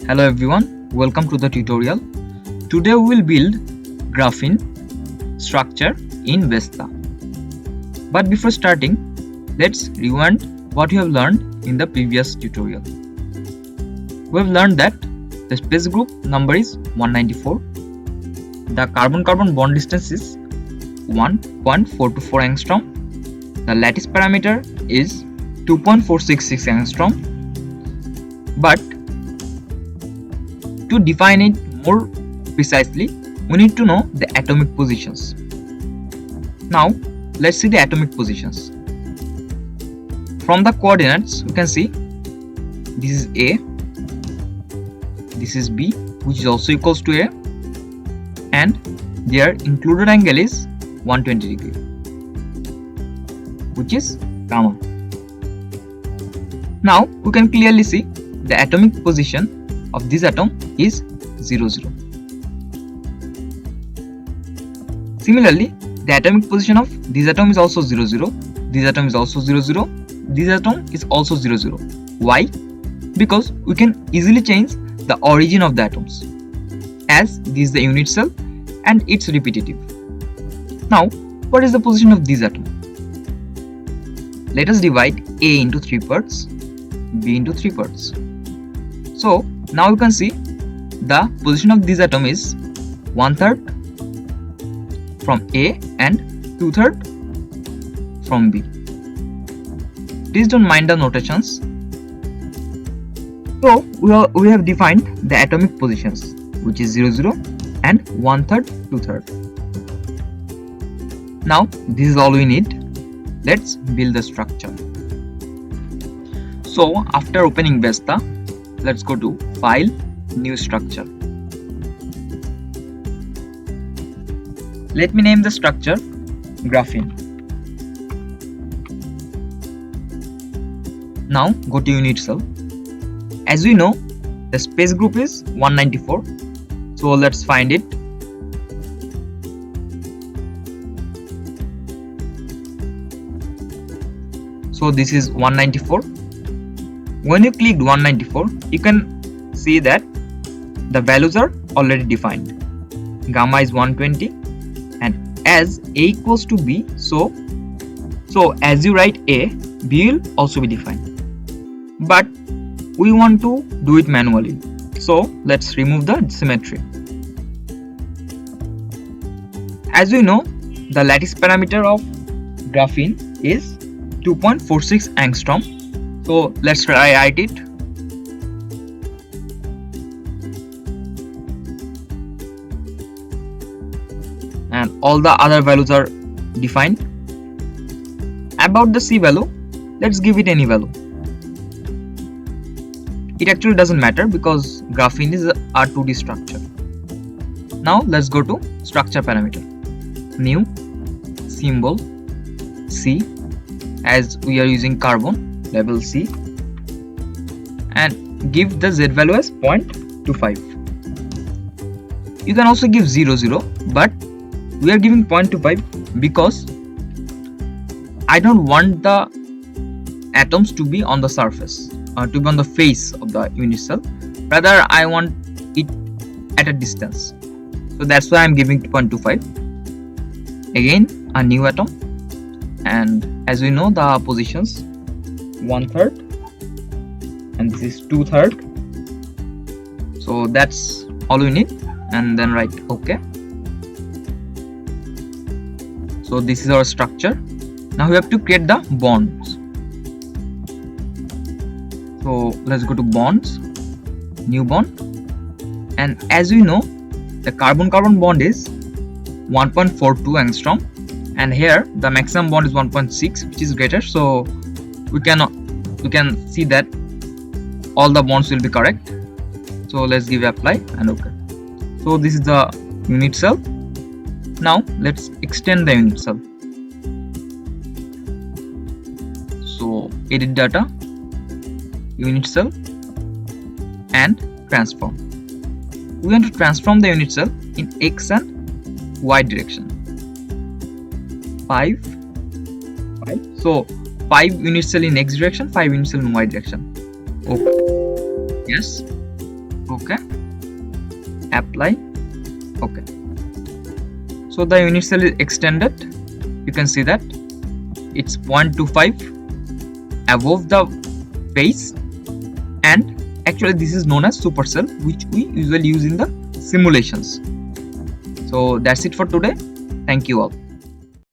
Hello everyone, welcome to the tutorial. Today we will build graphene structure in Vesta. But before starting, let's rewind what we have learned in the previous tutorial. We have learned that the space group number is 194. The carbon-carbon bond distance is 1.424 angstrom. The lattice parameter is 2.466 angstrom. But to define it more precisely, we need to know the atomic positions. Now, let's see the atomic positions. From the coordinates, we can see this is A, this is B, which is also equals to A, and their included angle is 120 degree, which is gamma. Now, we can clearly see the atomic position of this atom is 0, 0. Similarly, the atomic position of this atom is also 0, 0. This atom is also 0, 0. This atom is also 0, 0. Why? Because we can easily change the origin of the atoms, as this is the unit cell and it's repetitive. Now, what is the position of this atom? Let us divide A into 3 parts, B into 3 parts. So, now you can see the position of this atom is 1/3 from A and 2/3 from B. Please don't mind the notations. So we have defined the atomic positions, which is 0, 0 and 1/3, 2/3. Now this is all we need. Let's build the structure. So after opening Vesta, let's go to File, New Structure. Let me name the structure graphene. Now go to unit cell. As we know, the space group is 194. So let's find it. So this is 194. When you clicked 194, you can see that the values are already defined. Gamma is 120, and as A equals to B, so as you write A, B will also be defined. But we want to do it manually, so let's remove the symmetry. As we know, the lattice parameter of graphene is 2.46 angstrom. So let's write it. And all the other values are defined. About the C value, let's give it any value. It actually doesn't matter because graphene is a 2D structure. Now let's go to structure parameter. New, symbol, C, as we are using carbon, label C, and give the Z value as 0.25. You can also give 0, 0, but we are giving 0.25 because I don't want the atoms to be on the surface, to be on the face of the unit cell. Rather, I want it at a distance. So that's why I'm giving 0.25. Again, a new atom, and as we know the positions, 1/3 and this is 2/3. So that's all we need, and then write OK. So this is our structure. Now we have to create the bonds. So let's go to bonds, new bond, and as we know the carbon-carbon bond is 1.42 angstrom, and here the maximum bond is 1.6, which is greater. So we can see that all the bonds will be correct. So let's give apply and OK. So this is the unit cell. Now let's extend the unit cell. So edit data, unit cell, and transform. We want to transform the unit cell in X and Y direction. 5. So 5 unit cell in X direction, 5 unit cell in Y direction. Okay. Yes. Okay, apply. Okay, so the unit cell is extended. You can see that it's 0.25 above the base, and actually this is known as supercell, which we usually use in the simulations. So that's it for today. Thank you all.